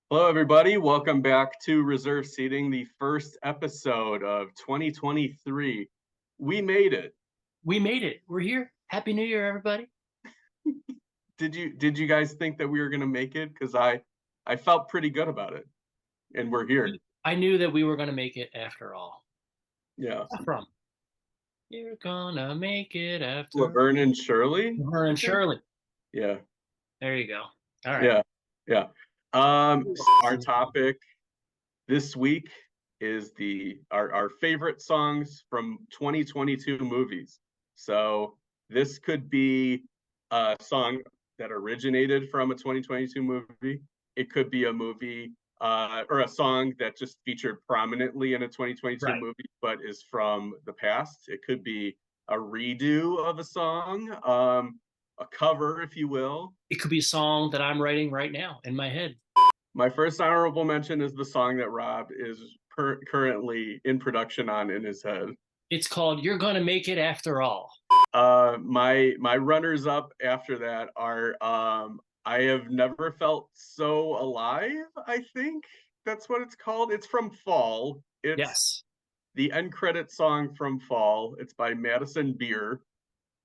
Hello, everybody. Welcome back to Reserve Seating, the first episode of 2023. We made it. We made it. We're here. Happy New Year, everybody. Did you guys think that we were gonna make it? Because I felt pretty good about it, and we're here. I knew that we were going to make it after all. Yeah, From You're gonna make it after Laverne and Shirley, her I and think. Shirley. Yeah, There you go. All right. yeah, yeah. Our topic this week is the our favorite songs from 2022 movies. So this could be a song that originated from a 2022 movie. It could be a movie or a song that just featured prominently in a 2022 Right. movie, but is from the past. It could be a redo of a song, a cover, if you will. It could be a song that I'm writing right now in my head. My first honorable mention is the song that Rob is currently in production on in his head. It's called You're Gonna Make It After All. My runners up after that are I have never felt so alive. I think that's what it's called. It's from Fall. It's Yes. the end credit song from Fall. It's by Madison Beer.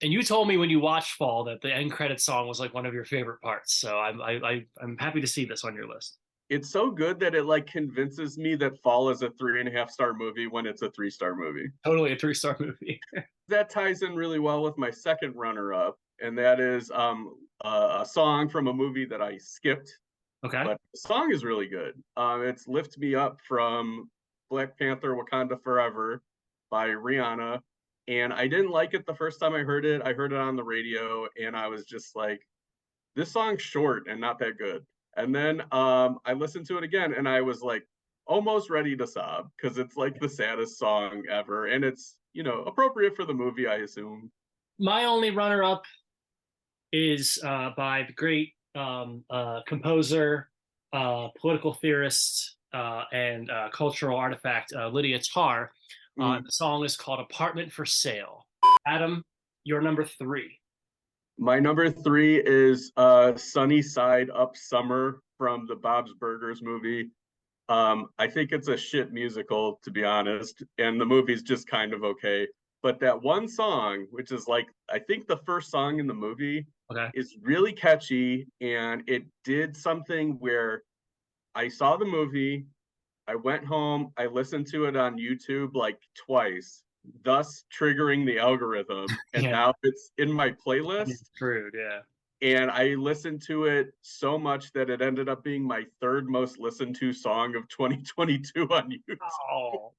And you told me when you watched Fall that the end credit song was like one of your favorite parts. So I'm happy to see this on your list. It's so good that it like convinces me that Fall is a 3.5 star movie when it's a 3 star movie. Totally a three-star movie. That ties in really well with my second runner up, and that is a song from a movie that I skipped, Okay. but the song is really good. It's Lift Me Up from Black Panther Wakanda Forever by Rihanna. And I didn't like it the first time I heard it. I heard it on the radio, and I was just like, this song's short and not that good. And then I listened to it again, and I was like, almost ready to sob because it's like the saddest song ever, and it's appropriate for the movie, I assume. My only runner-up is by the great composer, political theorist, and cultural artifact Lydia Tarr. Mm. The song is called Apartment for Sale. Adam, you're number three. My number three is Sunny Side Up Summer from the Bob's Burgers movie. I think it's a shit musical, to be honest, and the movie's just kind of okay. But that one song, which is like I think the first song in the movie, Okay. is really catchy, and it did something where I saw the movie, I went home, I listened to it on YouTube like twice, thus triggering the algorithm, and Yeah, now it's in my playlist. screwed. Yeah. And I listened to it so much that it ended up being my third most listened to song of 2022 on YouTube. Oh.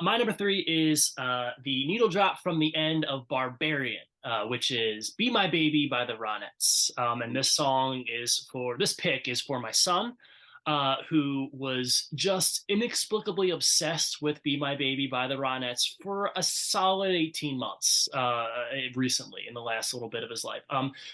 My number three is the needle drop from the end of Barbarian, which is Be My Baby by the Ronettes. And this pick is for my son, who was just inexplicably obsessed with Be My Baby by the Ronettes for a solid 18 months recently in the last little bit of his life.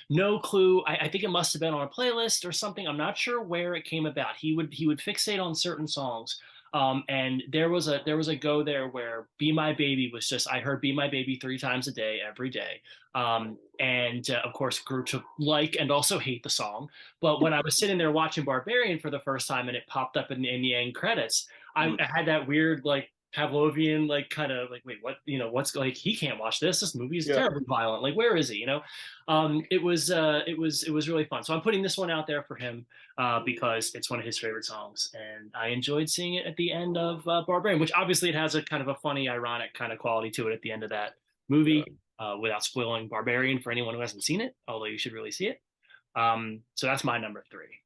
No clue. I think it must have been on a playlist or something. I'm not sure where it came about. He would fixate on certain songs. And there was a go there where "Be My Baby" was just I heard "Be My Baby" three times a day every day, and of course grew to like and also hate the song. But when I was sitting there watching Barbarian for the first time and it popped up in the end credits, I had that weird like Pavlovian like kind of like wait what what's like he can't watch this movie is Yeah. terribly violent, like where is he it was really fun, so I'm putting this one out there for him because it's one of his favorite songs, and I enjoyed seeing it at the end of Barbarian, which obviously it has a kind of a funny, ironic kind of quality to it at the end of that movie, without spoiling Barbarian for anyone who hasn't seen it, although you should really see it. So that's my number three.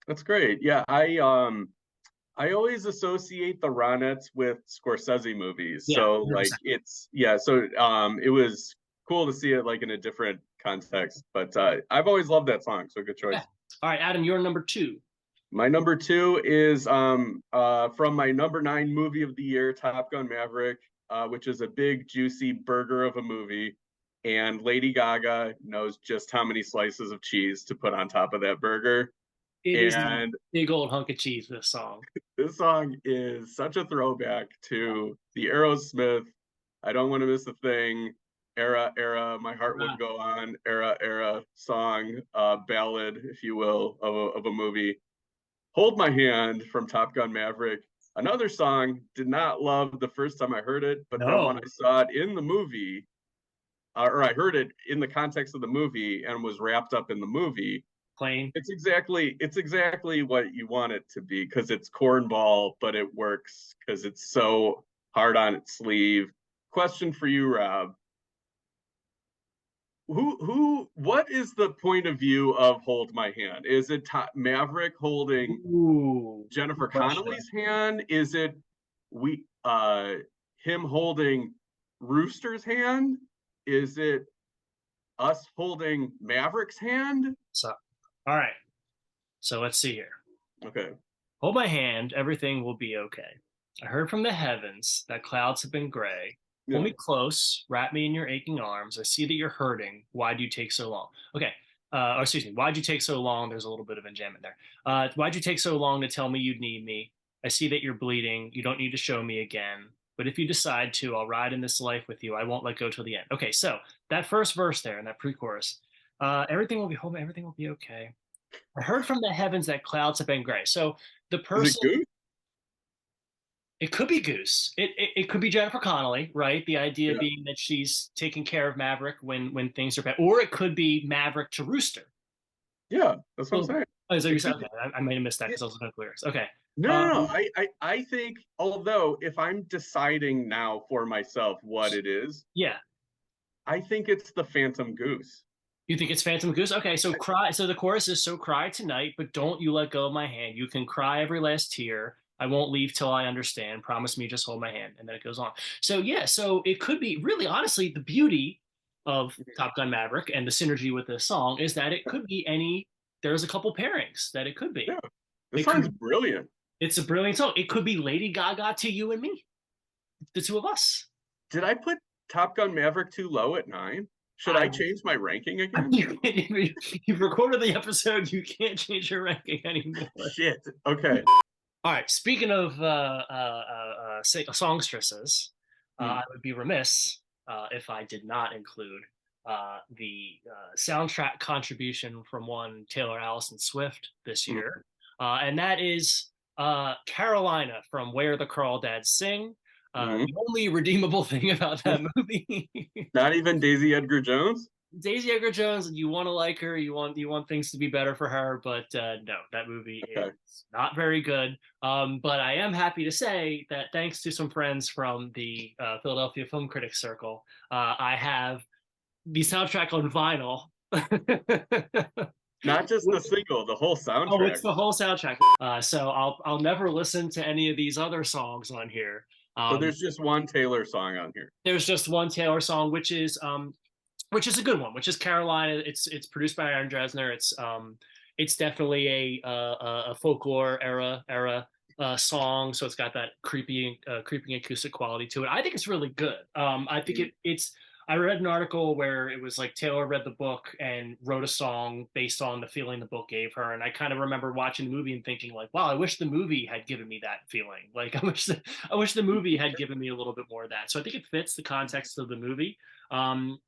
That's great. Yeah, I always associate the Ronettes with Scorsese movies. Yeah, So like 100%. it was cool to see it like in a different context. But I've always loved that song, so good Yeah. choice. All right, Adam, you're number two. My number two is from my number nine movie of the year, Top Gun Maverick, which is a big juicy burger of a movie. And Lady Gaga knows just how many slices of cheese to put on top of that burger. It is a And big old hunk of cheese, this song. this song is such a throwback to the Aerosmith, I Don't Want to Miss a Thing era, My Heart Will Go On era song, ballad, if you will, of a movie. Hold My Hand from Top Gun Maverick. Another song, did not love the first time I heard it, but then when No, I saw it in the movie, or I heard it in the context of the movie and was wrapped up in the movie, plain. it's exactly what you want it to be because it's cornball, but it works because it's so hard on its sleeve. Question for you, Rob. What is the point of view of Hold My Hand? Is it Maverick holding Ooh, Jennifer good question. Connelly's hand? Is it we him holding Rooster's hand? Is it us holding Maverick's hand? So, all right. So let's see here. Okay. Hold my hand, everything will be okay. I heard from the heavens that clouds have been gray. Hold Yeah. me close, wrap me in your aching arms. I see that you're hurting. Why do you take so long? Okay. Or excuse me, why'd you take so long? There's a little bit of enjambment there. Why'd you take so long to tell me you'd need me? I see that you're bleeding. You don't need to show me again. But if you decide to, I'll ride in this life with you. I won't let go till the end. Okay, so that first verse there in that pre-chorus, everything will be home, everything will be okay. I heard from the heavens that clouds have been gray. So the Is it person, Goose? it could be Goose. It could be Jennifer Connelly, right? The idea Yeah. being that she's taking care of Maverick when things are bad, or it could be Maverick to Rooster. Yeah, that's what I'm Well, saying. oh, so you It said, could okay, be. I might have missed that because I was looking at the lyrics. Okay. No, no, no. Um, I think, although if I'm deciding now for myself what it is, yeah. I think it's the Phantom Goose. You think it's Phantom Goose? Okay, so cry. So the chorus is so cry tonight, but don't you let go of my hand. You can cry every last tear. I won't leave till I understand. Promise me, just hold my hand. And then it goes on. So yeah, so it could be really honestly the beauty of Top Gun Maverick and the synergy with this song is that it could be any. There's a couple pairings that it could be. Yeah, this It song's could. brilliant. It's a brilliant song. It could be Lady Gaga to you and me, the two of us. Did I put Top Gun Maverick too low at 9? Should I I change my ranking again? you've recorded the episode. You can't change your ranking anymore. Shit. Okay. All right. Speaking of songstresses, Hmm. I would be remiss if I did not include the soundtrack contribution from one Taylor Allison Swift this year, and that is Carolina from Where the Crawdads Sing. Hmm. The only redeemable thing about that movie Not even Daisy Edgar Jones? Daisy Edgar Jones, you want to like her, you want things to be better for her, but no, that movie Okay. is not very good. But I am happy to say that thanks to some friends from the Philadelphia Film Critics Circle, I have the soundtrack on vinyl. Not just the single, the whole Oh, soundtrack. it's the whole soundtrack. So I'll never listen to any of these other songs on here. So Um, there's just one Taylor song on here. there's just one Taylor song, which is a good one, which is Carolina. It's produced by Aaron Dresner. It's definitely a folklore era song, so it's got that creeping acoustic quality to it. I think it's really good. I think Mhm. it's. I read an article where it was like Taylor read the book and wrote a song based on the feeling the book gave her, and I kind of remember watching the movie and thinking like, wow, I wish the movie had given me that feeling. Like I wish the movie had given me a little bit more of that. So I think it fits the context of the movie. And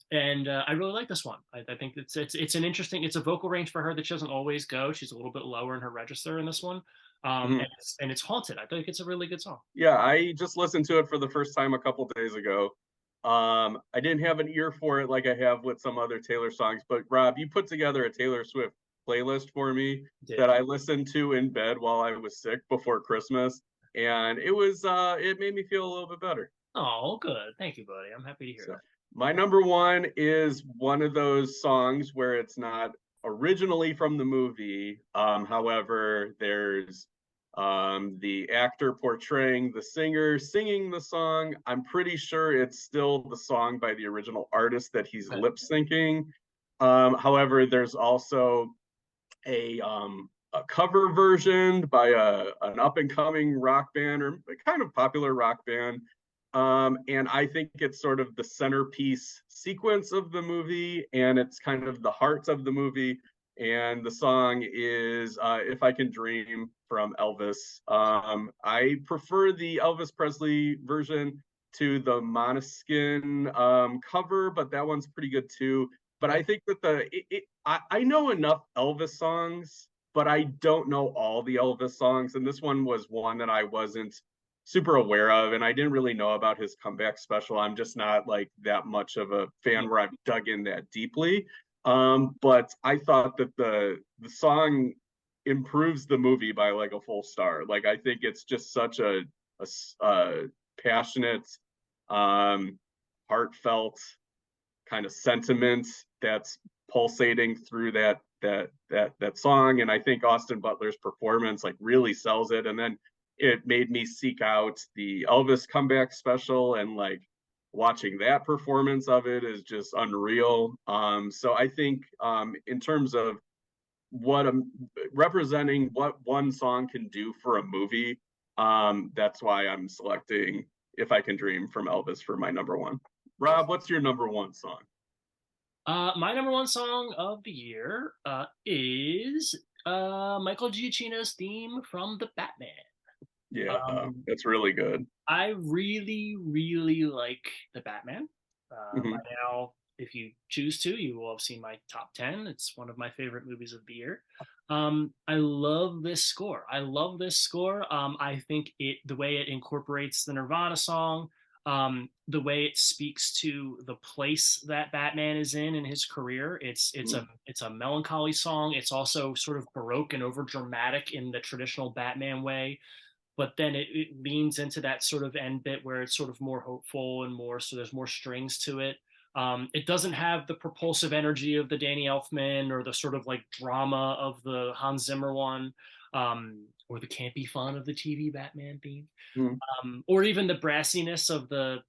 I really like this one. I think it's an interesting. It's a vocal range for her that she doesn't always go. She's a little bit lower in her register in this one, Mhm. and it's haunted. I think it's a really good song. Yeah, I just listened to it for the first time a couple days ago. I didn't have an ear for it like I have with some other Taylor songs, but Rob, you put together a Taylor Swift playlist for me Did that I listened to in bed while I was sick before Christmas, and it made me feel a little bit better. oh good, thank you, buddy. I'm happy to hear So that. my number one is one of those songs where it's not originally from the movie. However, there's the actor portraying the singer singing the song. I'm pretty sure it's still the song by the original artist that he's Okay. lip syncing. However, there's also a cover version by an up and coming rock band or kind of popular rock band. And I think it's sort of the centerpiece sequence of the movie, and it's kind of the heart of the movie. And the song is If I Can Dream from Elvis. I prefer the Elvis Presley version to the Måneskin cover, but that one's pretty good too. But I think that I know enough Elvis songs but I don't know all the Elvis songs, and this one was one that I wasn't super aware of, and I didn't really know about his comeback special. I'm just not like that much of a fan where I've dug in that deeply. But I thought that the song improves the movie by like a full star. Like I think it's just such a passionate, um, heartfelt kind of sentiment that's pulsating through that song. And I think Austin Butler's performance like really sells it. And then it made me seek out the Elvis comeback special, and like watching that performance of it is just unreal. So I think in terms of what representing what one song can do for a movie, that's why I'm selecting If I Can Dream from Elvis for my number one. Rob, what's your number one song? My number one song of the year is Michael Giacchino's theme from The Batman. Yeah, Um, that's really good. I really, really like The Batman. By Mhm. now, if you choose to, you will have seen my top 10. It's one of my favorite movies of the year. I love this score. I love this score. I think the way it incorporates the Nirvana song, the way it speaks to the place that Batman is in his career. It's a melancholy song. It's also sort of baroque and over dramatic in the traditional Batman way, but then it leans into that sort of end bit where it's sort of more hopeful and more, so there's more strings to it. It doesn't have the propulsive energy of the Danny Elfman or the sort of like drama of the Hans Zimmer one, or the campy fun of the TV Batman theme, Mhm. or even the brassiness of the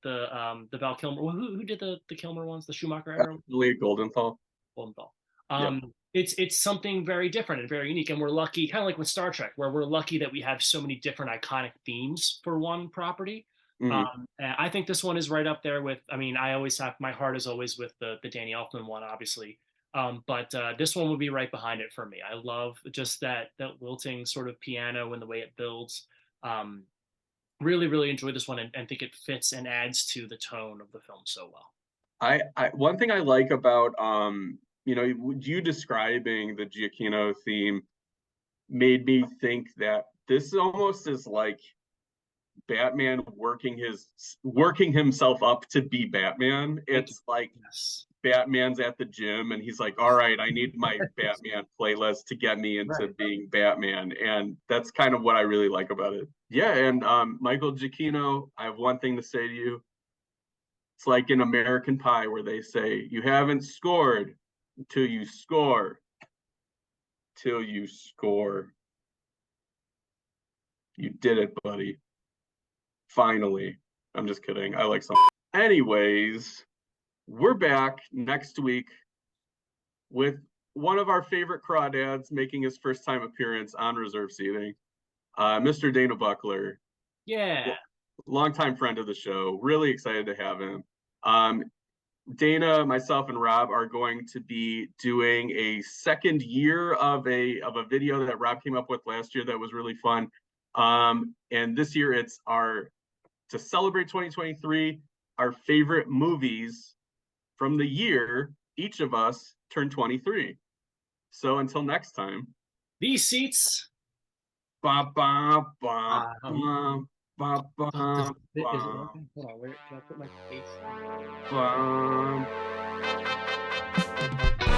Val Kilmer. Who did the Kilmer ones? The Schumacher era. Lee Goldenthal. Goldenthal. Yep. It's something very different and very unique, and we're lucky, kind of like with Star Trek, where we're lucky that we have so many different iconic themes for one property. Mhm. And I think this one is right up there with. I mean, I always have my heart is always with the Danny Elfman one, obviously, but this one would be right behind it for me. I love just that lilting sort of piano and the way it builds. Um, Really, really enjoy this one, and think it fits and adds to the tone of the film so well. I one thing I like about you describing the Giacchino theme made me think that this almost is like Batman working himself up to be Batman. Thank you. It's like Yes. Batman's at the gym and he's like, all right, I need my Batman playlist to get me into Right. being Batman. And that's kind of what I really like about it. Yeah, and Michael Giacchino, I have one thing to say to you. It's like in American Pie where they say, you haven't scored until you score, till you score. You did it, buddy. Finally. I'm just kidding. I like some. Anyways, we're back next week with one of our favorite crawdads making his first time appearance on reserve seating, Mr. Dana Buckler, Yeah. longtime friend of the show. Really excited to have him. Um, Dana, myself, and Rob are going to be doing a second year of a video that Rob came up with last year that was really fun. And this year it's our to celebrate 2023, our favorite movies from the year each of us turned 23. So until next time. These seats. Ba ba ba Um, ba ba does ba it fit? Is it ba working? Hold on. Where can I put my face? ba.